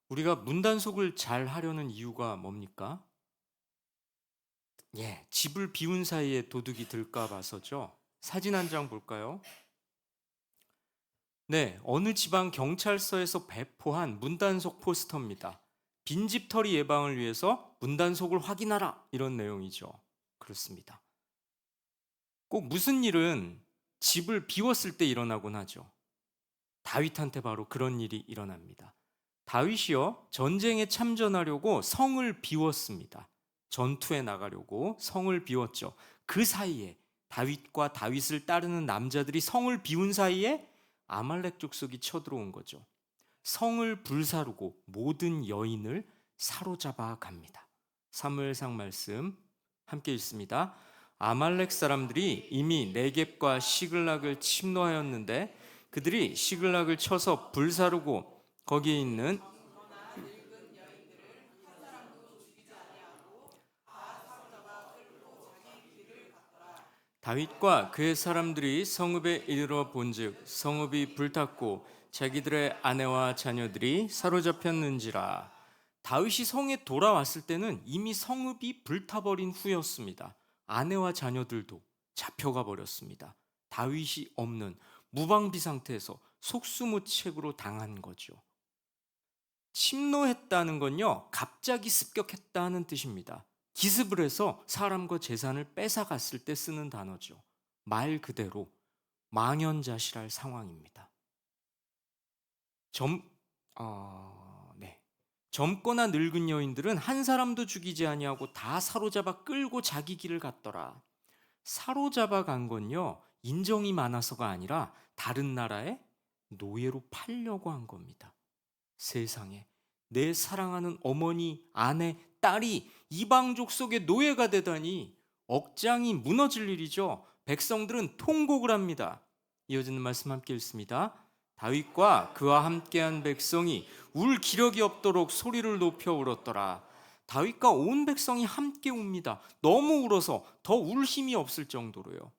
우리가 문단속을 잘 하려는 이유가 뭡니까? 집을 비운 사이에 도둑이 들까 봐서죠. 사진 한 장 볼까요? 네, 어느 지방 경찰서에서 배포한 문단속 포스터입니다. 빈집털이 예방을 위해서 문단속을 확인하라 이런 내용이죠. 그렇습니다. 꼭 무슨 일은 집을 비웠을 때 일어나곤 하죠. 다윗한테 바로 그런 일이 일어납니다. 다윗이요, 전쟁에 참전하려고 성을 비웠습니다. 전투에 나가려고 성을 비웠죠. 그 사이에 다윗과 다윗을 따르는 남자들이 성을 비운 사이에 아말렉 족속이 쳐들어온 거죠. 성을 불사르고 모든 여인을 사로잡아 갑니다. 사무엘상 말씀 함께 읽습니다. 아말렉 사람들이 이미 네겝과 시글락을 침노하였는데 그들이 시글락을 쳐서 불사르고 거기에 있는 다윗과 그의 사람들이 성읍에 이르러 본즉 성읍이 불탔고 자기들의 아내와 자녀들이 사로잡혔는지라. 다윗이 성에 돌아왔을 때는 이미 성읍이 불타버린 후였습니다. 아내와 자녀들도 잡혀가 버렸습니다. 다윗이 없는 무방비 상태에서 속수무책으로 당한 거죠. 침노했다는 건요, 갑자기 습격했다는 뜻입니다. 기습을 해서 사람과 재산을 뺏어갔을 때 쓰는 단어죠. 말 그대로 망연자실할 상황입니다. 젊, 네. 젊거나 늙은 여인들은 한 사람도 죽이지 아니하고 다 사로잡아 끌고 자기 길을 갔더라. 사로잡아 간 건요, 인정이 많아서가 아니라 다른 나라에 노예로 팔려고 한 겁니다. 세상에, 내 사랑하는 어머니, 아내, 딸이 이방 족속의 노예가 되다니 억장이 무너질 일이죠. 백성들은 통곡을 합니다. 이어지는 말씀 함께 읽습니다. 다윗과 그와 함께한 백성이 울 기력이 없도록 소리를 높여 울었더라. 다윗과 온 백성이 함께 웁니다. 너무 울어서 더 울 힘이 없을 정도로요.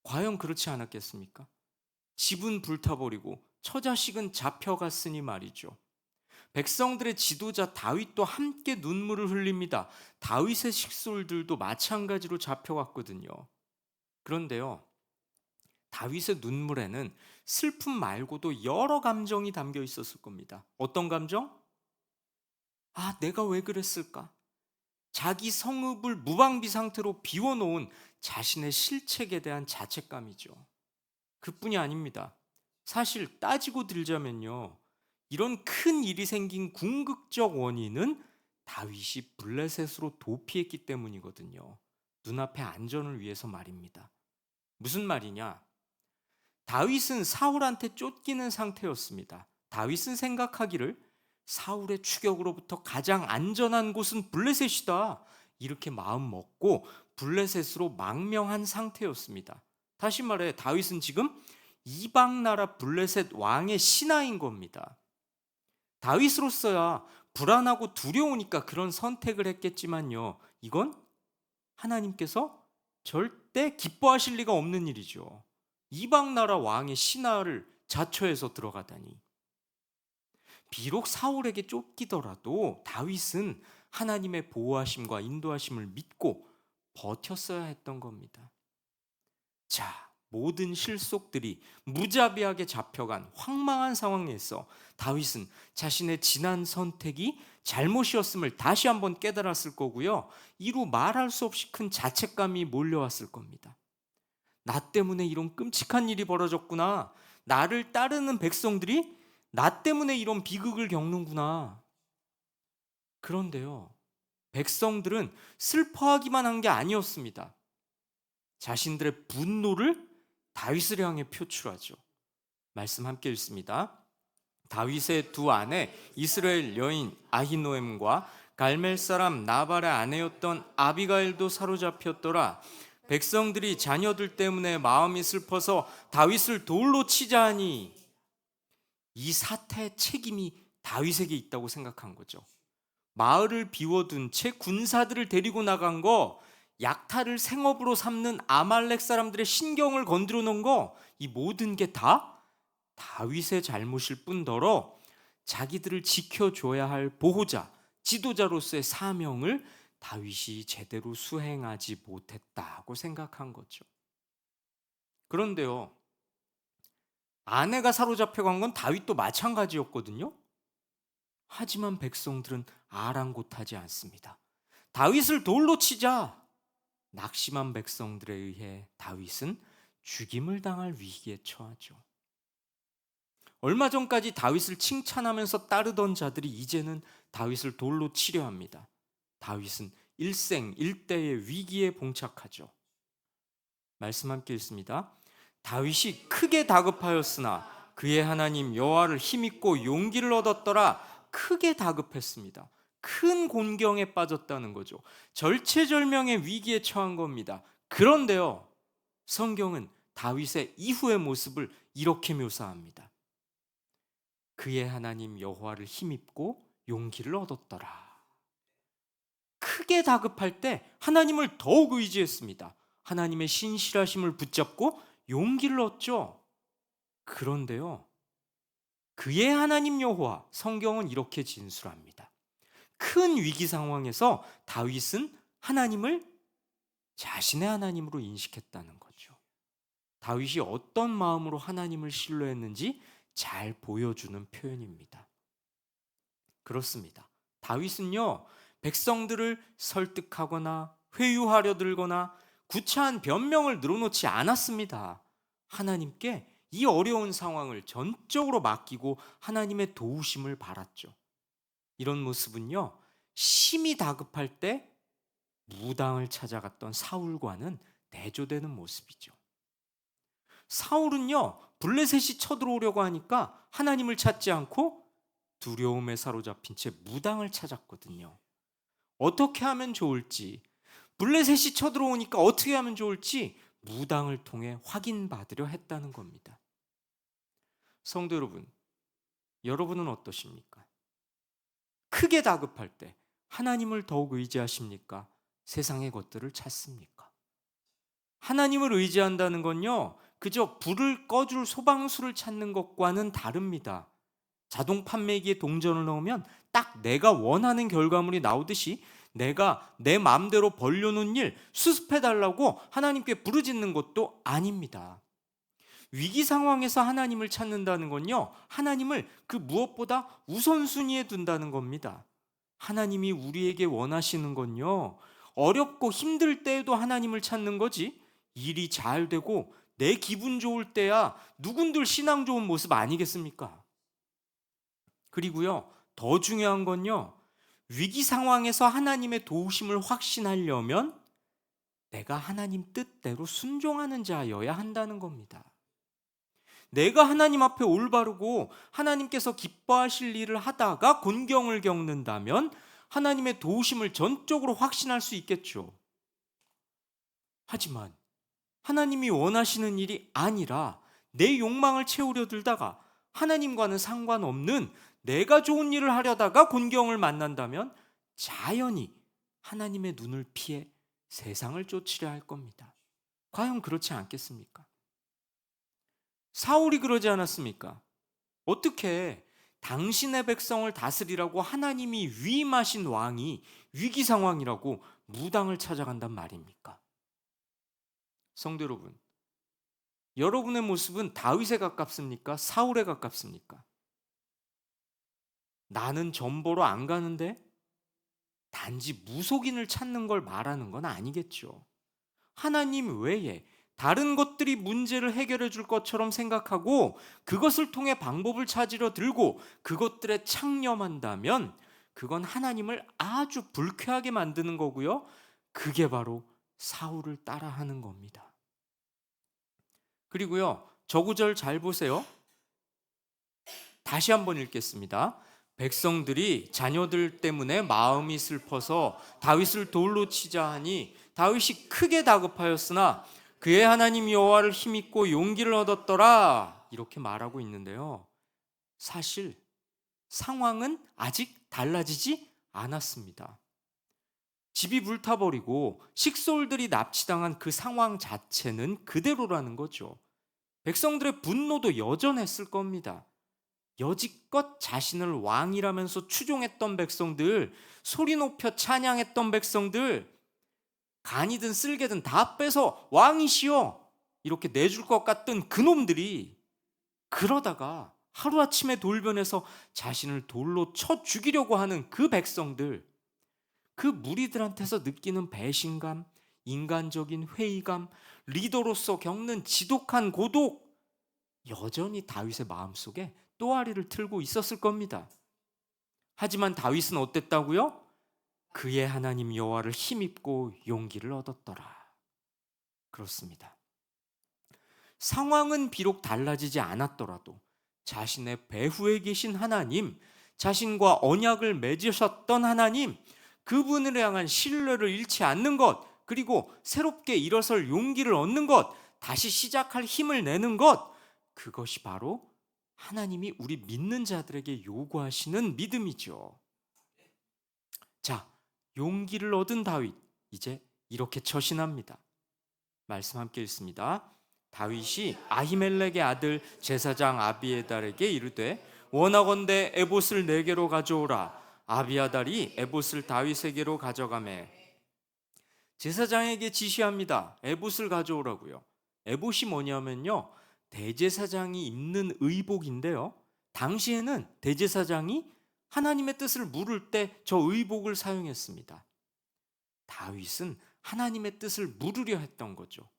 과연 그렇지 않았겠습니까? 집은 불타버리고 처자식은 잡혀갔으니 말이죠. 백성들의 지도자 다윗도 함께 눈물을 흘립니다. 다윗의 식솔들도 마찬가지로 잡혀갔거든요. 그런데요, 다윗의 눈물에는 슬픔 말고도 여러 감정이 담겨 있었을 겁니다. 어떤 감정? 아, 내가 왜 그랬을까? 자기 성읍을 무방비 상태로 비워놓은 자신의 실책에 대한 자책감이죠. 그뿐이 아닙니다. 사실 따지고 들자면요, 이런 큰 일이 생긴 궁극적 원인은 다윗이 블레셋으로 도피했기 때문이거든요. 눈앞의 안전을 위해서 말입니다. 무슨 말이냐? 다윗은 사울한테 쫓기는 상태였습니다. 다윗은 생각하기를 사울의 추격으로부터 가장 안전한 곳은 블레셋이다, 이렇게 마음 먹고 블레셋으로 망명한 상태였습니다. 다시 말해 다윗은 지금 이방 나라 블레셋 왕의 신하인 겁니다. 다윗으로서야 불안하고 두려우니까 그런 선택을 했겠지만요, 이건 하나님께서 절대 기뻐하실 리가 없는 일이죠. 이방 나라 왕의 신하를 자처해서 들어가다니. 비록 사울에게 쫓기더라도 다윗은 하나님의 보호하심과 인도하심을 믿고 버텼어야 했던 겁니다. 자, 모든 실속들이 무자비하게 잡혀간 황망한 상황에서 다윗은 자신의 지난 선택이 잘못이었음을 다시 한번 깨달았을 거고요, 이루 말할 수 없이 큰 자책감이 몰려왔을 겁니다. 나 때문에 이런 끔찍한 일이 벌어졌구나. 나를 따르는 백성들이 나 때문에 이런 비극을 겪는구나. 그런데요, 백성들은 슬퍼하기만 한 게 아니었습니다. 자신들의 분노를 다윗을 향해 표출하죠. 말씀 함께 읽습니다. 다윗의 두 아내 이스라엘 여인 아히노엠과 갈멜 사람 나발의 아내였던 아비가일도 사로잡혔더라. 백성들이 자녀들 때문에 마음이 슬퍼서 다윗을 돌로 치자 하니, 이 사태의 책임이 다윗에게 있다고 생각한 거죠. 마을을 비워둔 채 군사들을 데리고 나간 거, 약탈을 생업으로 삼는 아말렉 사람들의 신경을 건드려 놓은 거, 이 모든 게 다 다윗의 잘못일 뿐더러 자기들을 지켜줘야 할 보호자, 지도자로서의 사명을 다윗이 제대로 수행하지 못했다고 생각한 거죠. 그런데요, 아내가 사로잡혀 간 건 다윗도 마찬가지였거든요. 하지만 백성들은 아랑곳하지 않습니다. 다윗을 돌로 치자. 낙심한 백성들에 의해 다윗은 죽임을 당할 위기에 처하죠. 얼마 전까지 다윗을 칭찬하면서 따르던 자들이 이제는 다윗을 돌로 치려 합니다. 다윗은 일생일대의 위기에 봉착하죠. 말씀 함께 읽습니다. 다윗이 크게 다급하였으나 그의 하나님 여호와를 힘입고 용기를 얻었더라. 크게 다급했습니다. 큰 곤경에 빠졌다는 거죠. 절체절명의 위기에 처한 겁니다. 그런데요, 성경은 다윗의 이후의 모습을 이렇게 묘사합니다. 그의 하나님 여호와를 힘입고 용기를 얻었더라. 크게 다급할 때 하나님을 더욱 의지했습니다. 하나님의 신실하심을 붙잡고 용기를 얻죠. 그런데요, 그의 하나님 여호와, 성경은 이렇게 진술합니다. 큰 위기 상황에서 다윗은 하나님을 자신의 하나님으로 인식했다는 거죠. 다윗이 어떤 마음으로 하나님을 신뢰했는지 잘 보여주는 표현입니다. 그렇습니다. 다윗은요, 백성들을 설득하거나 회유하려 들거나 구차한 변명을 늘어놓지 않았습니다. 하나님께 이 어려운 상황을 전적으로 맡기고 하나님의 도우심을 바랐죠. 이런 모습은요, 심히 다급할 때 무당을 찾아갔던 사울과는 대조되는 모습이죠. 사울은요, 블레셋이 쳐들어오려고 하니까 하나님을 찾지 않고 두려움에 사로잡힌 채 무당을 찾았거든요. 어떻게 하면 좋을지, 블레셋이 쳐들어오니까 어떻게 하면 좋을지 무당을 통해 확인받으려 했다는 겁니다. 성도 여러분, 여러분은 어떠십니까? 크게 다급할 때 하나님을 더욱 의지하십니까? 세상의 것들을 찾습니까? 하나님을 의지한다는 건요, 그저 불을 꺼줄 소방수를 찾는 것과는 다릅니다. 자동 판매기에 동전을 넣으면 딱 내가 원하는 결과물이 나오듯이 내가 내 마음대로 벌려놓은 일 수습해달라고 하나님께 부르짖는 것도 아닙니다. 위기 상황에서 하나님을 찾는다는 건요, 하나님을 그 무엇보다 우선순위에 둔다는 겁니다. 하나님이 우리에게 원하시는 건요, 어렵고 힘들 때에도 하나님을 찾는 거지, 일이 잘 되고 내 기분 좋을 때야 누군들 신앙 좋은 모습 아니겠습니까? 그리고요, 더 중요한 건요, 위기 상황에서 하나님의 도우심을 확신하려면 내가 하나님 뜻대로 순종하는 자여야 한다는 겁니다. 내가 하나님 앞에 올바르고 하나님께서 기뻐하실 일을 하다가 곤경을 겪는다면 하나님의 도우심을 전적으로 확신할 수 있겠죠. 하지만 하나님이 원하시는 일이 아니라 내 욕망을 채우려 들다가 하나님과는 상관없는 내가 좋은 일을 하려다가 곤경을 만난다면 자연히 하나님의 눈을 피해 세상을 쫓으려 할 겁니다. 과연 그렇지 않겠습니까? 사울이 그러지 않았습니까? 어떻게 당신의 백성을 다스리라고 하나님이 위임하신 왕이 위기 상황이라고 무당을 찾아간단 말입니까? 성도 여러분, 여러분의 모습은 다윗에 가깝습니까? 사울에 가깝습니까? 나는 전보로 안 가는데 단지 무속인을 찾는 걸 말하는 건 아니겠죠. 하나님 외에 다른 것들이 문제를 해결해 줄 것처럼 생각하고 그것을 통해 방법을 찾으려 들고 그것들에 창념한다면 그건 하나님을 아주 불쾌하게 만드는 거고요. 그게 바로 사울을 따라하는 겁니다. 그리고요, 저 구절 잘 보세요. 다시 한번 읽겠습니다. 백성들이 자녀들 때문에 마음이 슬퍼서 다윗을 돌로 치자 하니 다윗이 크게 다급하였으나 그의 하나님 여호와를 힘입고 용기를 얻었더라, 이렇게 말하고 있는데요, 사실 상황은 아직 달라지지 않았습니다. 집이 불타버리고 식솔들이 납치당한 그 상황 자체는 그대로라는 거죠. 백성들의 분노도 여전했을 겁니다. 여지껏 자신을 왕이라면서 추종했던 백성들, 소리 높여 찬양했던 백성들, 간이든 쓸개든 다 빼서 왕이시여 이렇게 내줄 것 같던 그놈들이, 그러다가 하루아침에 돌변해서 자신을 돌로 쳐 죽이려고 하는 그 백성들, 그 무리들한테서 느끼는 배신감, 인간적인 회의감, 리더로서 겪는 지독한 고독, 여전히 다윗의 마음속에 또아리를 틀고 있었을 겁니다. 하지만 다윗은 어땠다고요? 그의 하나님 여호와를 힘입고 용기를 얻었더라. 그렇습니다. 상황은 비록 달라지지 않았더라도 자신의 배후에 계신 하나님, 자신과 언약을 맺으셨던 하나님, 그분을 향한 신뢰를 잃지 않는 것, 그리고 새롭게 일어설 용기를 얻는 것, 다시 시작할 힘을 내는 것, 그것이 바로 하나님이 우리 믿는 자들에게 요구하시는 믿음이죠. 자, 용기를 얻은 다윗, 이제 이렇게 처신합니다. 말씀 함께 읽습니다. 다윗이 아히멜렉의 아들 제사장 아비에달에게 이르되 원하건대 에봇을 내게로 가져오라. 아비아달이 에봇을 다윗에게로 가져가매 제사장에게 지시합니다. 에봇을 가져오라고요. 에봇이 뭐냐면요, 대제사장이 입는 의복인데요, 당시에는 대제사장이 하나님의 뜻을 물을 때 저 의복을 사용했습니다. 다윗은 하나님의 뜻을 물으려 했던 거죠.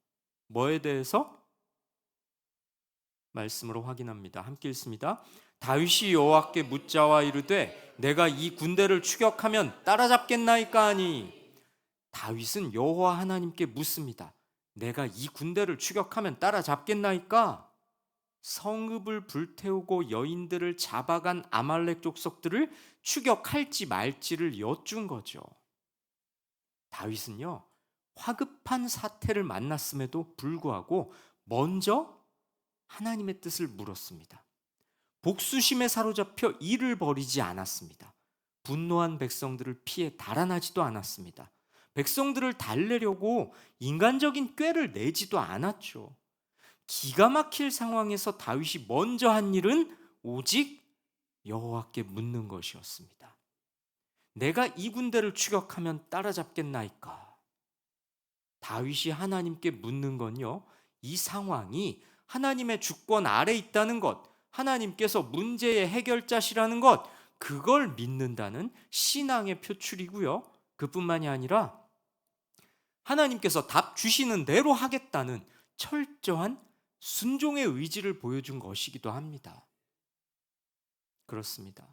뭐에 대해서? 말씀으로 확인합니다. 함께 읽습니다. 다윗이 여호와께 묻자와 이르되 내가 이 군대를 추격하면 따라잡겠나이까 하니, 다윗은 여호와 하나님께 묻습니다. 내가 이 군대를 추격하면 따라잡겠나이까? 성읍을 불태우고 여인들을 잡아간 아말렉 족속들을 추격할지 말지를 여쭌 거죠. 다윗은요, 화급한 사태를 만났음에도 불구하고 먼저 하나님의 뜻을 물었습니다. 복수심에 사로잡혀 일을 벌이지 않았습니다. 분노한 백성들을 피해 달아나지도 않았습니다. 백성들을 달래려고 인간적인 꾀를 내지도 않았죠. 기가 막힐 상황에서 다윗이 먼저 한 일은 오직 여호와께 묻는 것이었습니다. 내가 이 군대를 추격하면 따라잡겠나이까? 다윗이 하나님께 묻는 건요, 이 상황이 하나님의 주권 아래 있다는 것, 하나님께서 문제의 해결자시라는 것, 그걸 믿는다는 신앙의 표출이고요. 그뿐만이 아니라 하나님께서 답 주시는 대로 하겠다는 철저한 순종의 의지를 보여준 것이기도 합니다. 그렇습니다.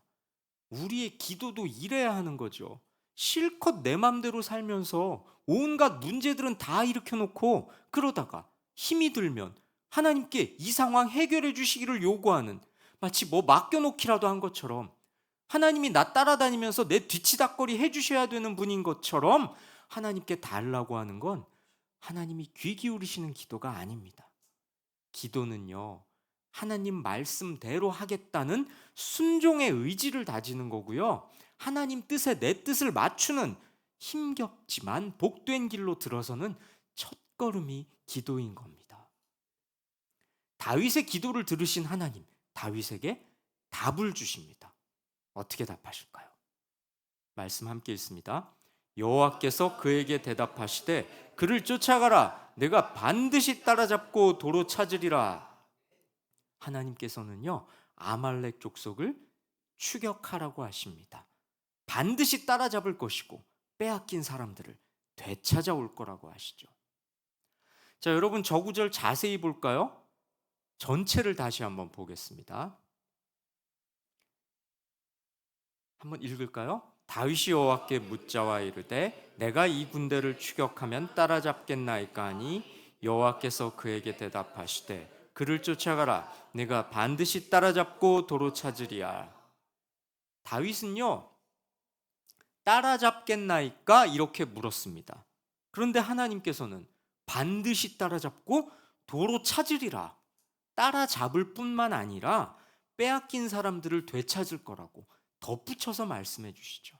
우리의 기도도 이래야 하는 거죠. 실컷 내 맘대로 살면서 온갖 문제들은 다 일으켜놓고 그러다가 힘이 들면 하나님께 이 상황 해결해 주시기를 요구하는, 마치 뭐 맡겨놓기라도 한 것처럼, 하나님이 나 따라다니면서 내 뒤치다꺼리 해주셔야 되는 분인 것처럼 하나님께 달라고 하는 건 하나님이 귀 기울이시는 기도가 아닙니다. 기도는요, 하나님 말씀대로 하겠다는 순종의 의지를 다지는 거고요, 하나님 뜻에 내 뜻을 맞추는 힘겹지만 복된 길로 들어서는 첫걸음이 기도인 겁니다. 다윗의 기도를 들으신 하나님, 다윗에게 답을 주십니다. 어떻게 답하실까요? 말씀 함께 읽습니다. 여호와께서 그에게 대답하시되 그를 쫓아가라. 내가 반드시 따라잡고 도로 찾으리라. 하나님께서는요, 아말렉 족속을 추격하라고 하십니다. 반드시 따라잡을 것이고 빼앗긴 사람들을 되찾아올 거라고 하시죠. 자, 여러분 저 구절 자세히 볼까요? 전체를 다시 한번 보겠습니다. 한번 읽을까요? 다윗이 여호와께 묻자와 이르되 내가 이 군대를 추격하면 따라잡겠나이까 하니 여호와께서 그에게 대답하시되 그를 쫓아가라. 내가 반드시 따라잡고 도로 찾으리야. 다윗은요, 따라잡겠나이까 이렇게 물었습니다. 그런데 하나님께서는 반드시 따라잡고 도로 찾으리라, 따라잡을 뿐만 아니라 빼앗긴 사람들을 되찾을 거라고 덧붙여서 말씀해 주시죠.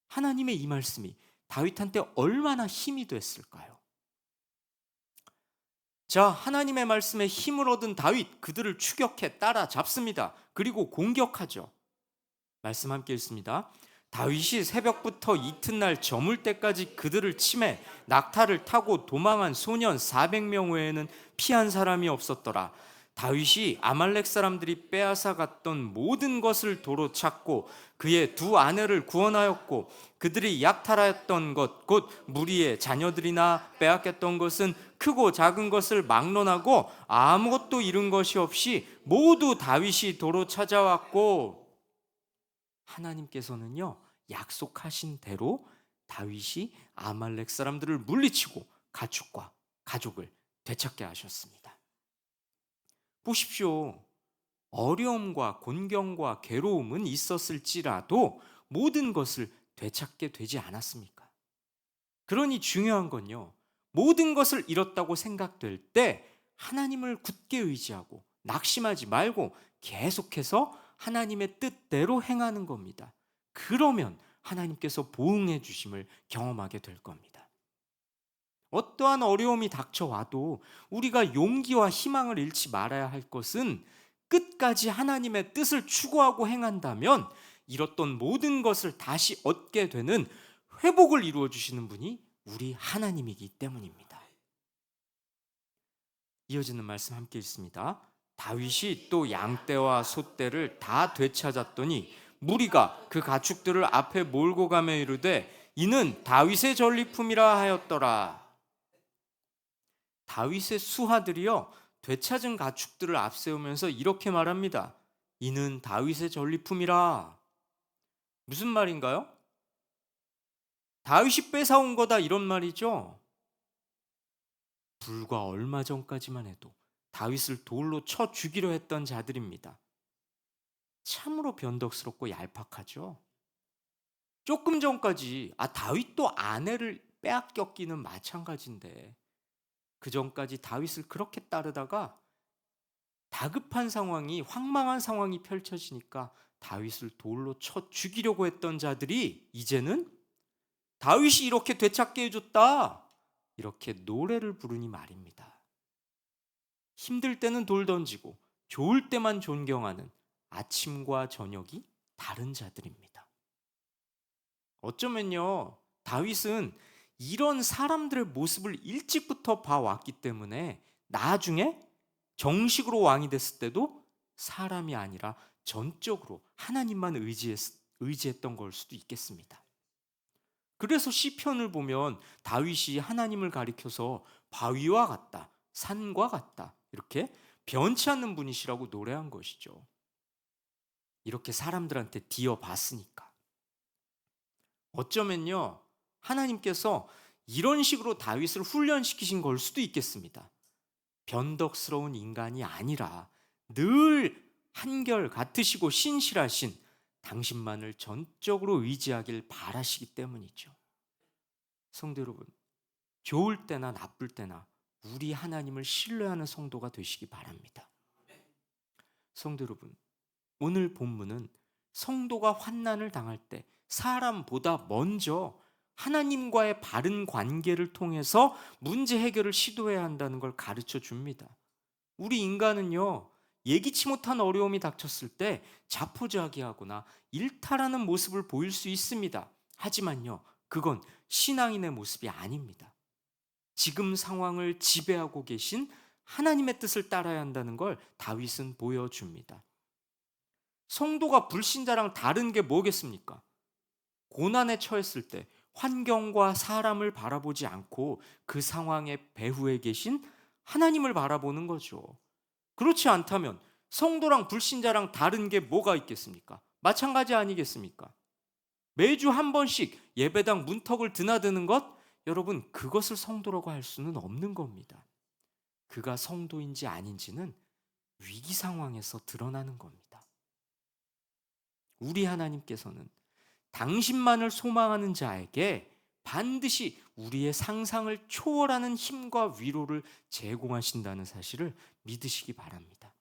하나님의 이 말씀이 다윗한테 얼마나 힘이 됐을까요? 자, 하나님의 말씀에 힘을 얻은 다윗, 그들을 추격해 따라잡습니다. 그리고 공격하죠. 말씀 함께 읽습니다. 다윗이 새벽부터 이튿날 저물 때까지 그들을 치매 낙타를 타고 도망한 소년 400명 외에는 피한 사람이 없었더라. 다윗이 아말렉 사람들이 빼앗아 갔던 모든 것을 도로 찾고 그의 두 아내를 구원하였고, 그들이 약탈하였던 것 곧 무리의 자녀들이나 빼앗겼던 것은 크고 작은 것을 막론하고 아무것도 잃은 것이 없이 모두 다윗이 도로 찾아왔고, 하나님께서는요, 약속하신 대로 다윗이 아말렉 사람들을 물리치고 가축과 가족을 되찾게 하셨습니다. 보십시오. 어려움과 곤경과 괴로움은 있었을지라도 모든 것을 되찾게 되지 않았습니까? 그러니 중요한 건요, 모든 것을 잃었다고 생각될 때 하나님을 굳게 의지하고 낙심하지 말고 계속해서 하나님의 뜻대로 행하는 겁니다. 그러면 하나님께서 보응해 주심을 경험하게 될 겁니다. 어떠한 어려움이 닥쳐와도 우리가 용기와 희망을 잃지 말아야 할 것은, 끝까지 하나님의 뜻을 추구하고 행한다면 잃었던 모든 것을 다시 얻게 되는 회복을 이루어 주시는 분이 우리 하나님이기 때문입니다. 이어지는 말씀 함께 읽습니다. 다윗이 또 양떼와 소떼를 다 되찾았더니 무리가 그 가축들을 앞에 몰고 가며 이르되 이는 다윗의 전리품이라 하였더라. 다윗의 수하들이요, 되찾은 가축들을 앞세우면서 이렇게 말합니다. 이는 다윗의 전리품이라. 무슨 말인가요? 다윗이 뺏어온 거다, 이런 말이죠. 불과 얼마 전까지만 해도 다윗을 돌로 쳐 죽이려 했던 자들입니다. 참으로 변덕스럽고 얄팍하죠. 조금 전까지 다윗도 아내를 빼앗겼기는 마찬가지인데, 그 전까지 다윗을 그렇게 따르다가 다급한 상황이, 황망한 상황이 펼쳐지니까 다윗을 돌로 쳐 죽이려고 했던 자들이 이제는 다윗이 이렇게 되찾게 해줬다, 이렇게 노래를 부르니 말입니다. 힘들 때는 돌 던지고 좋을 때만 존경하는 아침과 저녁이 다른 자들입니다. 어쩌면요, 다윗은 이런 사람들의 모습을 일찍부터 봐왔기 때문에 나중에 정식으로 왕이 됐을 때도 사람이 아니라 전적으로 하나님만 의지했던 걸 수도 있겠습니다. 그래서 시편을 보면 다윗이 하나님을 가리켜서 바위와 같다, 산과 같다, 이렇게 변치 않는 분이시라고 노래한 것이죠. 이렇게 사람들한테 뒤어봤으니까. 어쩌면요, 하나님께서 이런 식으로 다윗을 훈련시키신 걸 수도 있겠습니다. 변덕스러운 인간이 아니라 늘 한결 같으시고 신실하신 당신만을 전적으로 의지하길 바라시기 때문이죠. 성도 여러분, 좋을 때나 나쁠 때나 우리 하나님을 신뢰하는 성도가 되시기 바랍니다. 성도 여러분, 오늘 본문은 성도가 환난을 당할 때 사람보다 먼저 하나님과의 바른 관계를 통해서 문제 해결을 시도해야 한다는 걸 가르쳐 줍니다. 우리 인간은요, 예기치 못한 어려움이 닥쳤을 때 자포자기하거나 일탈하는 모습을 보일 수 있습니다. 하지만요, 그건 신앙인의 모습이 아닙니다. 지금 상황을 지배하고 계신 하나님의 뜻을 따라야 한다는 걸 다윗은 보여줍니다. 성도가 불신자랑 다른 게 뭐겠습니까? 고난에 처했을 때 환경과 사람을 바라보지 않고 그 상황의 배후에 계신 하나님을 바라보는 거죠. 그렇지 않다면 성도랑 불신자랑 다른 게 뭐가 있겠습니까? 마찬가지 아니겠습니까? 매주 한 번씩 예배당 문턱을 드나드는 것, 여러분, 그것을 성도라고 할 수는 없는 겁니다. 그가 성도인지 아닌지는 위기 상황에서 드러나는 겁니다. 우리 하나님께서는 당신만을 소망하는 자에게 반드시 우리의 상상을 초월하는 힘과 위로를 제공하신다는 사실을 믿으시기 바랍니다.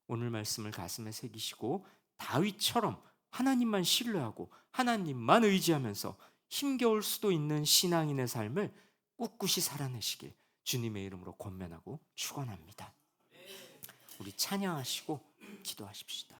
오늘 말씀을 가슴에 새기시고 다윗처럼 하나님만 신뢰하고 하나님만 의지하면서 힘겨울 수도 있는 신앙인의 삶을 꿋꿋이 살아내시길 주님의 이름으로 권면하고 축원합니다. 우리 찬양하시고 기도하십시다.